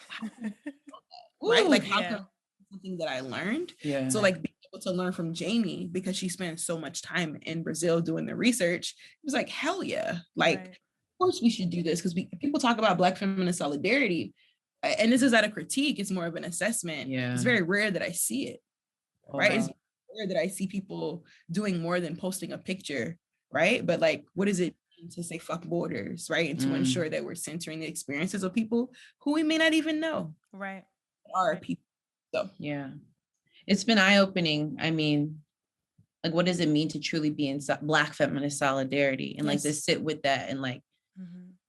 S2: right? Like, how come something that I learned? So like being able to learn from Jaimee, because she spent so much time in Brazil doing the research, it was like, hell yeah. Like, of course we should do this, because people talk about Black feminist solidarity, and this is not a critique, it's more of an assessment. It's very rare that I see it, right? It's rare that I see people doing more than posting a picture, right? But like, what does it mean to say fuck borders, right? And to ensure that we're centering the experiences of people who we may not even know,
S4: right,
S2: are people. So
S3: it's been eye-opening. I mean, like, what does it mean to truly be in Black feminist solidarity, and like to sit with that and like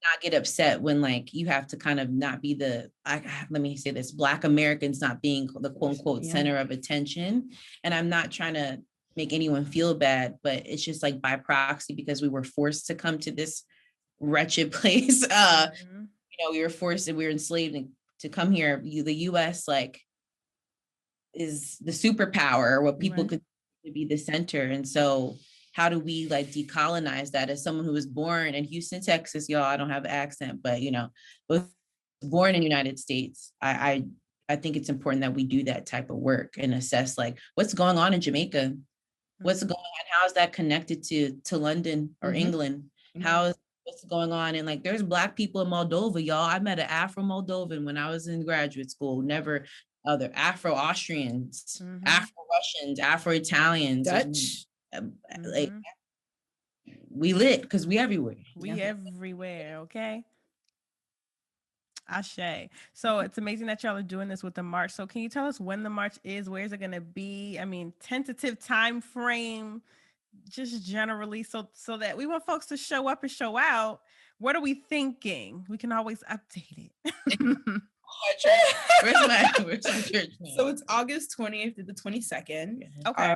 S3: not get upset when like you have to kind of not be let me say this, Black Americans not being the quote unquote center of attention. And I'm not trying to make anyone feel bad, but it's just like by proxy, because we were forced to come to this wretched place. We were forced and we were enslaved to come here. The US like is the superpower, what people could be the center. And so how do we like decolonize that? As someone who was born in Houston, Texas, y'all, I don't have an accent, but but born in the United States, I think it's important that we do that type of work and assess like what's going on in Jamaica, what's going on, how is that connected to London or England? What's going on? And like, there's Black people in Moldova, y'all. I met an Afro-Moldovan when I was in graduate school, never other Afro-Austrians, Afro-Russians, Afro-Italians,
S2: Dutch.
S3: Like we lit because we everywhere.
S4: Everywhere, okay. Ashe. So it's amazing that y'all are doing this with the march. So can you tell us when the march is? Where is it going to be? I mean, tentative time frame, just generally, so that we want folks to show up and show out. What are we thinking? We can always update it.
S3: Where's my church?
S2: So it's August 20th to the 22nd.
S4: Okay.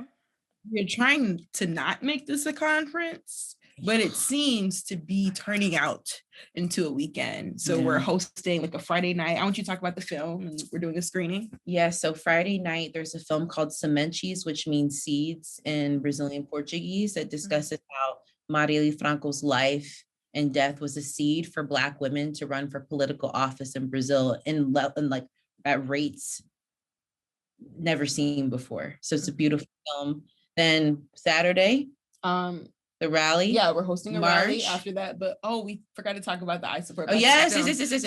S2: We're trying to not make this a conference, but it seems to be turning out into a weekend. So we're hosting like a Friday night. I want you to talk about the film, and we're doing a screening.
S3: So Friday night, there's a film called Sementes, which means seeds in Brazilian Portuguese, that discusses how Marielle Franco's life and death was a seed for Black women to run for political office in Brazil and like at rates never seen before. So it's a beautiful film. Then Saturday, the rally.
S2: Yeah, we're hosting a
S3: March.
S2: rally after that. But we forgot to talk about the I Support.
S3: Yes.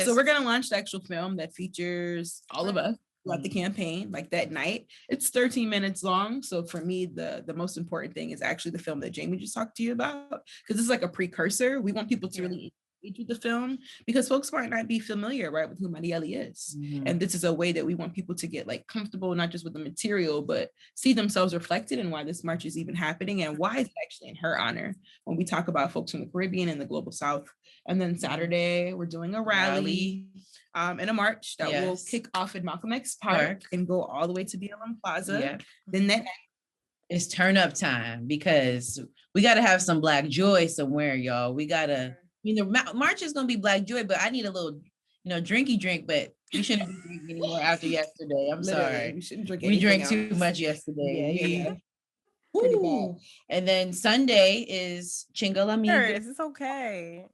S2: So we're gonna launch the actual film that features all of us. throughout the campaign, like that night. It's 13 minutes long. So for me, the most important thing is actually the film that Jaimee just talked to you about, because it's like a precursor. We want people to really engage with the film because folks might not be familiar, right, with who Marielle is. And this is a way that we want people to get like comfortable, not just with the material, but see themselves reflected in why this march is even happening and why it's actually in her honor when we talk about folks from the Caribbean and the global South. And then Saturday, we're doing a rally. And a march that will kick off at Malcolm X Park and go all the way to BLM Plaza. Then that
S3: it's turn up time because we got to have some Black joy somewhere, y'all. We got to, March is going to be Black joy, but I need a little, drinky drink, but we shouldn't be drinking anymore after yesterday. I'm sorry.
S2: We shouldn't drink
S3: We drank
S2: else.
S3: too much yesterday.
S2: Yeah. Pretty bad.
S3: And then Sunday is Chingalamina.
S4: It's okay.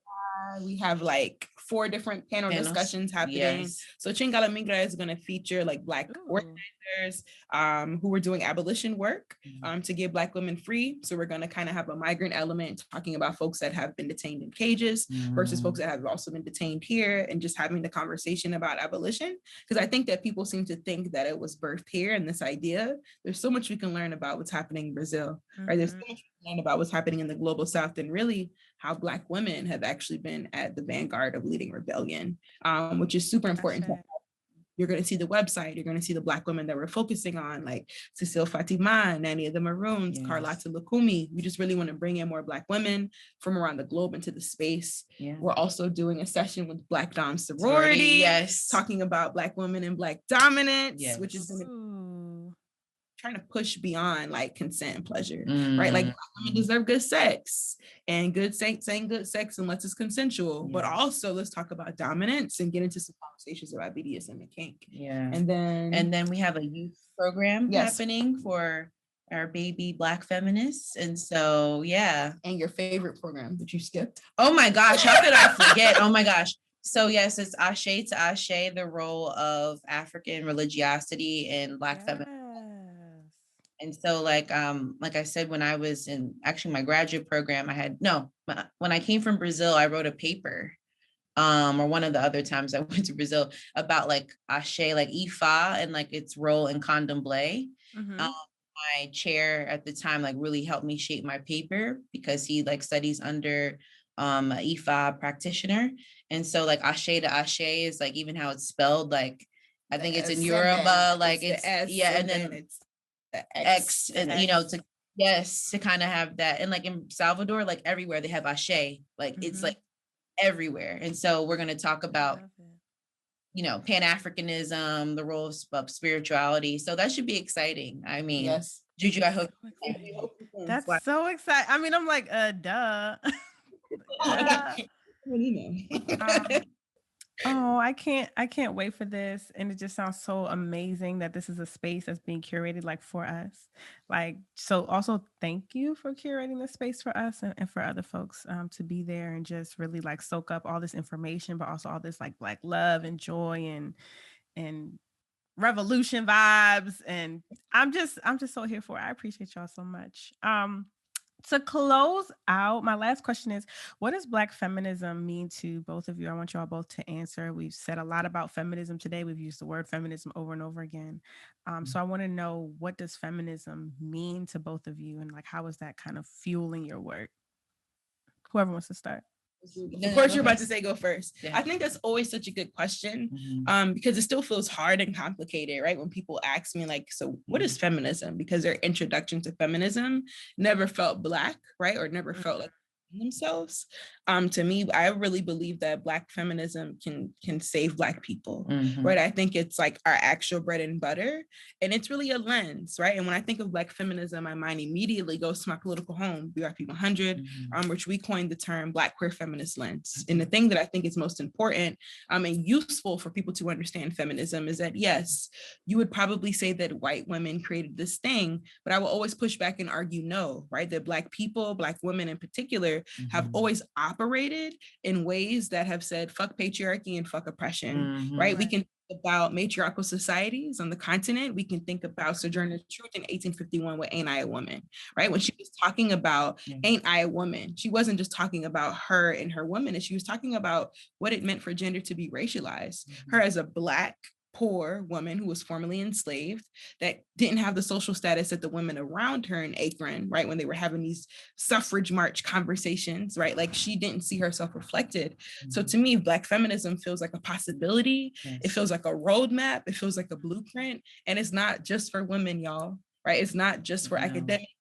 S2: We have like 4 different panel discussions happening. So Chingalamina is going to feature like Black organizers who are doing abolition work to get Black women free. So we're going to kind of have a migrant element talking about folks that have been detained in cages versus folks that have also been detained here, and just having the conversation about abolition. Because I think that people seem to think that it was birthed here, and this idea, there's so much we can learn about what's happening in Brazil, right? There's so much we can learn about what's happening in the global South, and really how Black women have actually been at the vanguard of leading rebellion, which is super important. You're going to see the website. You're going to see the Black women that we're focusing on, like Cecile Fatima, Nanny of the Maroons, Carlotta Lukumi. We just really want to bring in more Black women from around the globe into the space. We're also doing a session with Black Dom Sorority, talking about Black women and Black dominance, which is going to trying to push beyond like consent and pleasure, right? Like Black women deserve good sex, and good sex ain't good sex unless it's consensual. But also let's talk about dominance and get into some conversations about BDSM and kink. And then
S3: we have a youth program happening for our baby Black feminists. And so,
S2: And your favorite program that you skipped.
S3: Oh my gosh, how could I forget? Oh my gosh. So yes, it's Ashe to Ashe, the role of African religiosity in Black feminism. And so like I said, when I was in actually my graduate program, when I came from Brazil, I wrote a paper, or one of the other times I went to Brazil, about like Ashe, like Ifa and like its role in candomblé. My chair at the time like really helped me shape my paper because he like studies under an Ifa practitioner. And so like Ashe to Ashe is like even how it's spelled, like I think it's in Yoruba, like it's and then it's the X, and to kind of have that. And like in Salvador, like everywhere they have Ashe, like it's like everywhere. And so we're going to talk about Pan-Africanism, the role of spirituality. So that should be exciting. I mean, Juju, I hope
S4: that's so exciting. I mean, I'm like, duh. Oh, I can't wait for this. And it just sounds so amazing that this is a space that's being curated like for us. Like, so also thank you for curating this space for us and for other folks to be there and just really like soak up all this information, but also all this like Black love and joy and revolution vibes. And I'm just so here for it. I appreciate y'all so much. To close out, my last question is, what does Black feminism mean to both of you? I want y'all both to answer. We've said a lot about feminism today. We've used the word feminism over and over again. So I want to know, what does feminism mean to both of you? And like, how is that kind of fueling your work? Whoever wants to start.
S2: Of course, you're about to say go first. I think that's always such a good question, because it still feels hard and complicated, right? When people ask me like, so what is feminism? Because their introduction to feminism never felt Black, right? Or never felt like themselves. To me, I really believe that Black feminism can save Black people, right? I think it's like our actual bread and butter, and it's really a lens, right? And when I think of Black feminism, my mind immediately goes to my political home, BRP 100, which we coined the term Black queer feminist lens. And the thing that I think is most important and useful for people to understand feminism is that, yes, you would probably say that white women created this thing, but I will always push back and argue no, right? That Black people, Black women in particular, have always operated in ways that have said fuck patriarchy and fuck oppression, right? We can think about matriarchal societies on the continent. We can think about Sojourner Truth in 1851 with Ain't I a Woman, right? When she was talking about Ain't I a Woman, she wasn't just talking about her and her woman, and she was talking about what it meant for gender to be racialized. Her as a Black poor woman who was formerly enslaved, that didn't have the social status that the women around her in Akron, right, when they were having these suffrage march conversations, right, like she didn't see herself reflected. So to me, Black feminism feels like a possibility. It feels like a roadmap. It feels like a blueprint. And it's not just for women, y'all, right? It's not just for academics.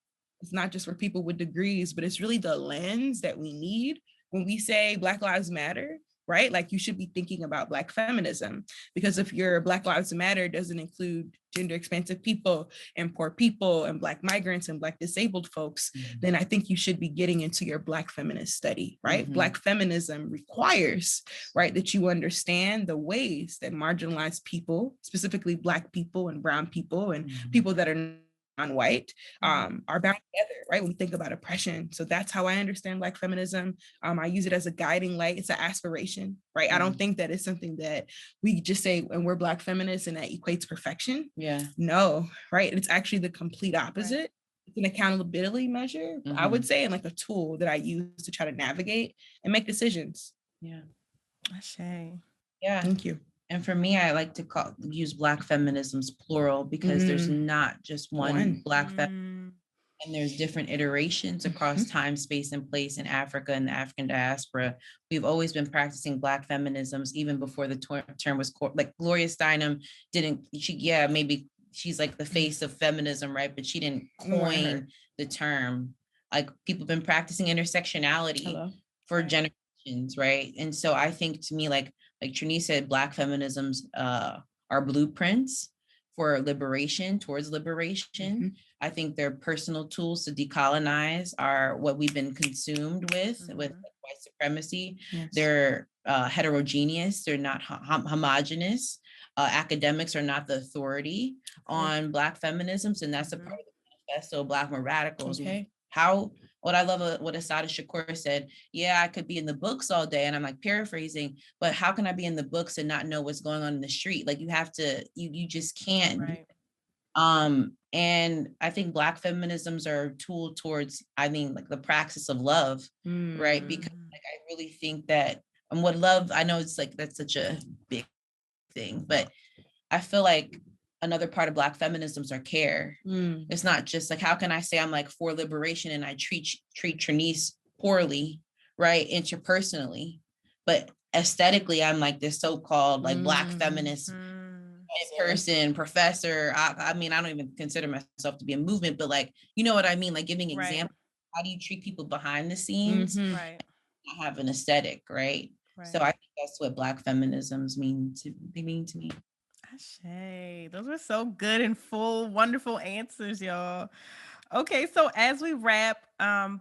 S2: It's not just for people with degrees, but it's really the lens that we need when we say Black Lives Matter, right? Like you should be thinking about Black feminism, because if your Black Lives Matter doesn't include gender expansive people and poor people and Black migrants and Black disabled folks, then I think you should be getting into your Black feminist study, right? Black feminism requires, right, that you understand the ways that marginalized people, specifically Black people and brown people and people that are non-white, are bound together, right? When we think about oppression. So that's how I understand Black feminism. I use it as a guiding light. It's an aspiration, right? I don't think that it's something that we just say, and we're Black feminists and that equates perfection. No, right? It's actually the complete opposite. It's an accountability measure, I would say, and like a tool that I use to try to navigate and make decisions. Thank you.
S3: And for me, I like to use Black feminisms plural, because there's not just one Black feminism, and there's different iterations across time, space, and place in Africa and the African diaspora. We've always been practicing Black feminisms even before the term was like Gloria Steinem maybe she's like the face of feminism, right? But she didn't coin the term. Like people have been practicing intersectionality for generations, right? And so I think, to me, like Trinice said, Black feminisms are blueprints for liberation, towards liberation. I think they're personal tools to decolonize what we've been consumed with white supremacy. They're heterogeneous. They're not homogenous. Academics are not the authority on Black feminisms, and that's a part of the manifesto of Black radicals. What I love, what Assata Shakur said, I could be in the books all day, and I'm like paraphrasing, but how can I be in the books and not know what's going on in the street? Like you have to, you just can't. And I think Black feminisms are a tool towards, like the praxis of love, right? Because like I really think that, and what love, I know it's like, that's such a big thing, but I feel like another part of Black feminisms are care. It's not just like, how can I say I'm like for liberation and I treat Trinice poorly, right? Interpersonally, but aesthetically, I'm like this so-called like Black feminist person, professor. I mean, I don't even consider myself to be a movement, but like, you know what I mean? Like giving examples, how do you treat people behind the scenes? I have an aesthetic, right? So I think that's what Black feminisms mean to me.
S4: Those were so good and full, wonderful answers, y'all. Okay, so as we wrap,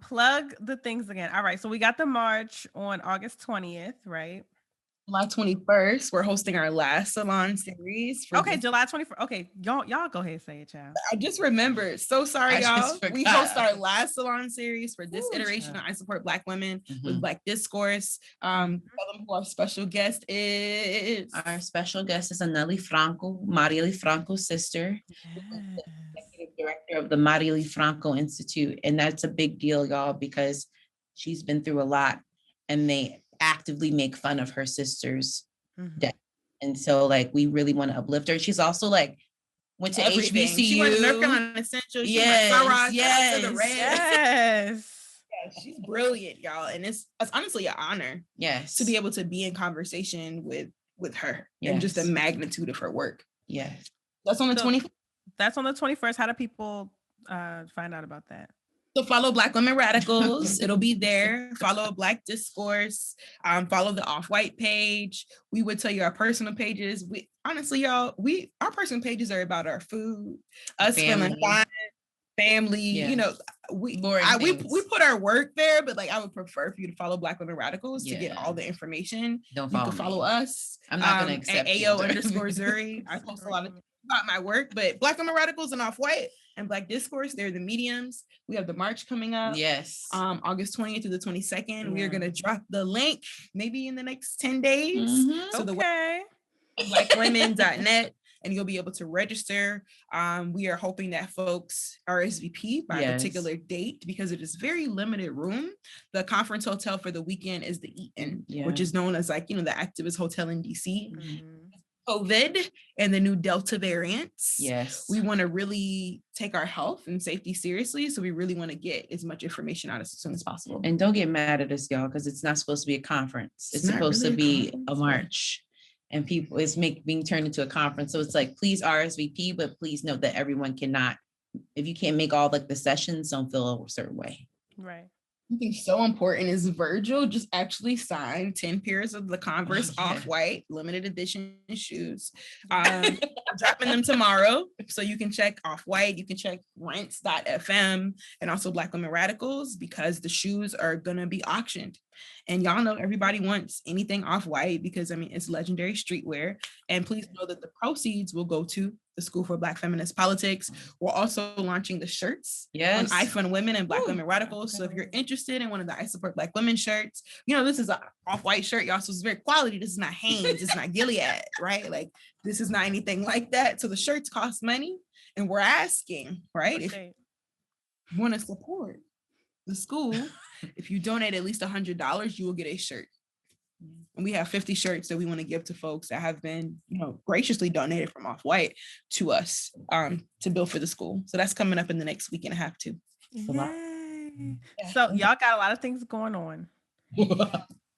S4: plug the things again. All right, so we got the march on August 20th, right?
S2: July 21st, we're hosting our last salon series.
S4: July 21st. Okay, y'all go ahead and say it, child.
S2: I just remembered. So sorry, y'all. We host our last salon series for this iteration of I Support Black Women with Black Discourse. Tell them who our special guest is.
S3: Our special guest is McNally Franco, Marielle Franco's sister. Executive director of the Marielle Franco Institute. And that's a big deal, y'all, because she's been through a lot, and they actively make fun of her sister's death. And so like we really want to uplift her. She's also like went to HBCU.
S2: She went to North Carolina Central. She's brilliant, y'all. And it's honestly an honor to be able to be in conversation with her and just the magnitude of her work. That's on the 21st.
S4: That's on the 21st. How do people find out about that?
S2: So follow Black Women Radicals. It'll be there. Follow Black Discourse. Follow the Off-White page. We would tell you our personal pages. We honestly, y'all, our personal pages are about our food, us feeling fine, family. You know, we put our work there, but like I would prefer for you to follow Black Women Radicals to get all the information. You can follow us.
S3: I'm not gonna accept
S2: at AO_Zuri. I post a lot of about my work, but Black Women Radicals and Off-White and Black Discourse, they're the mediums. We have the march coming up. August 20th through the 22nd. We are going to drop the link maybe in the next 10 days. So the website, blackwomen.net, and you'll be able to register. We are hoping that folks RSVP by a particular date because it is very limited room. The conference hotel for the weekend is the Eaton, which is known as like, the activist hotel in DC. COVID and the new Delta variants.
S3: Yes.
S2: We want to really take our health and safety seriously. So we really want to get as much information out as soon as possible.
S3: And don't get mad at us, y'all, because it's not supposed to be a conference. It's
S2: not
S3: supposed
S2: really
S3: to be
S2: conference.
S3: a march. And people, it's being turned into a conference. So it's like, please RSVP, but please note that everyone cannot, if you can't make all like the sessions, don't feel a certain way.
S4: Right.
S2: Something so important is Virgil just actually signed 10 pairs of the Converse Off-White limited edition shoes. Dropping them tomorrow. So you can check Off-White, you can check rents.fm and also Black Women Radicals, because the shoes are gonna be auctioned. And y'all know everybody wants anything Off-White because I mean, it's legendary streetwear. And please know that the proceeds will go to the School for Black Feminist Politics. We're also launching the shirts on I Fund Women and Black Women Radicals. So if you're interested in one of the I Support Black Women shirts, you know, this is an Off-White shirt, y'all. So it's very quality. This is not Hanes, it's not Gilead, right? Like this is not anything like that. So the shirts cost money. And we're asking, right? If you want to support the school, if you donate at least $100, you will get a shirt. And we have 50 shirts that we want to give to folks that have been, you know, graciously donated from Off-White to us to build for the school. So that's coming up in the next week and a half too.
S4: Yay. So y'all got a lot of things going on.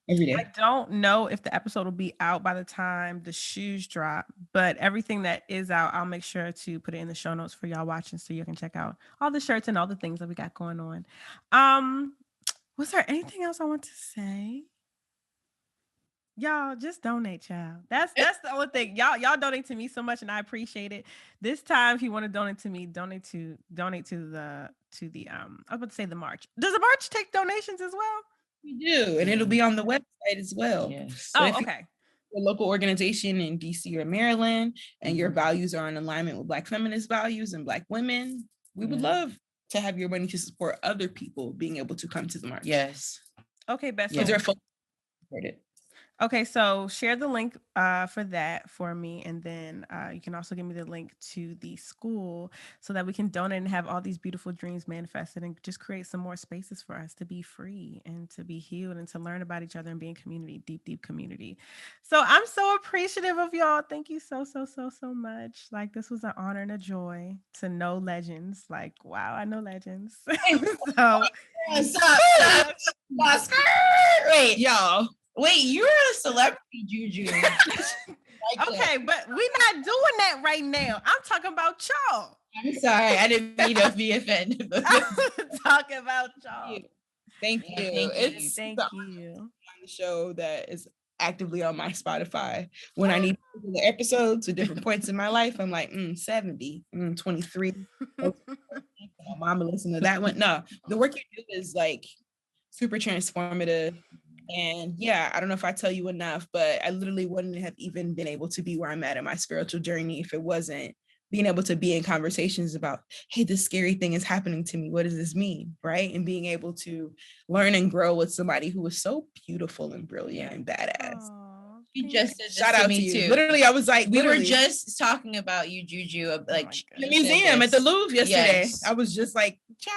S2: Every day.
S4: I don't know if the episode will be out by the time the shoes drop, but everything that is out, I'll make sure to put it in the show notes for y'all watching so you can check out all the shirts and all the things that we got going on. Was there anything else I want to say? Y'all just donate, child. That's the only thing. Y'all donate to me so much, and I appreciate it. This time, if you want to donate to me, donate to the I was about to say the march. Does the march take donations as well?
S2: We do, and it'll be on the website as well.
S3: Yes.
S2: So
S4: okay.
S2: A local organization in DC or Maryland, and your values are in alignment with Black feminist values and Black women, we would love to have your money to support other people being able to come to the march.
S3: Yes.
S4: Okay, best.
S2: Is there a folks support it?
S4: Okay, so share the link for that for me, and then you can also give me the link to the school so that we can donate and have all these beautiful dreams manifested and just create some more spaces for us to be free and to be healed and to learn about each other and be in community, deep community. So I'm so appreciative of y'all. Thank you so much. Like, this was an honor and a joy to know legends. Like, wow, I know legends. So
S2: Wait, y'all.
S3: Wait, you're a celebrity, Juju.
S4: Okay, but we're not doing that right now. I'm talking about y'all.
S3: I'm sorry, I didn't mean to be offended.
S4: I'm talking about y'all.
S2: Thank you.
S4: Thank you.
S2: On the show that is actively on my Spotify. When I need the episodes at different points in my life, I'm like, 70, 23. My mama listen to that one. No, the work you do is like super transformative. And yeah, I don't know if I tell you enough, but I literally wouldn't have even been able to be where I'm at in my spiritual journey if it wasn't being able to be in conversations about, hey, this scary thing is happening to me. What does this mean? Right. And being able to learn and grow with somebody who was so beautiful and brilliant and badass.
S3: You just said this
S2: Shout
S3: to
S2: out
S3: me
S2: to you.
S3: too.
S2: Literally, I was like,
S3: we were just talking about you, Juju, like
S2: in the museum at the Louvre yesterday.
S3: Yes.
S2: I was just like, chai,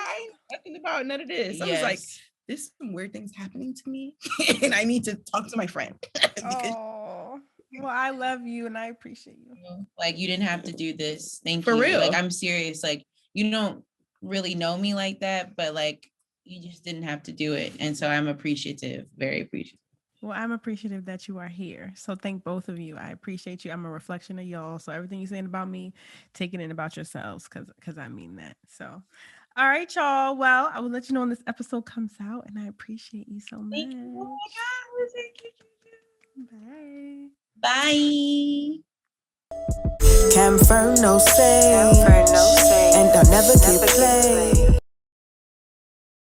S2: nothing about none of this. I was like,
S3: Yes.
S2: there's some weird things happening to me and I need to talk to my friend.
S4: Oh, well, I love you and I appreciate you.
S3: Like, you didn't have to do this. Thank
S2: For
S3: you.
S2: real.
S3: Like, I'm serious. Like, you don't really know me like that, but like, you just didn't have to do it. And so I'm appreciative, very appreciative.
S4: Well, I'm appreciative that you are here. So thank both of you. I appreciate you. I'm a reflection of y'all. So everything you're saying about me, take it in about yourselves because I mean that. So, all right, y'all. Well, I will let you know when this episode comes out, and I appreciate you so much.
S3: Thank you. Oh my God. Thank you.
S4: Bye.
S3: Bye.
S1: Confirm no say, and I'll never get played.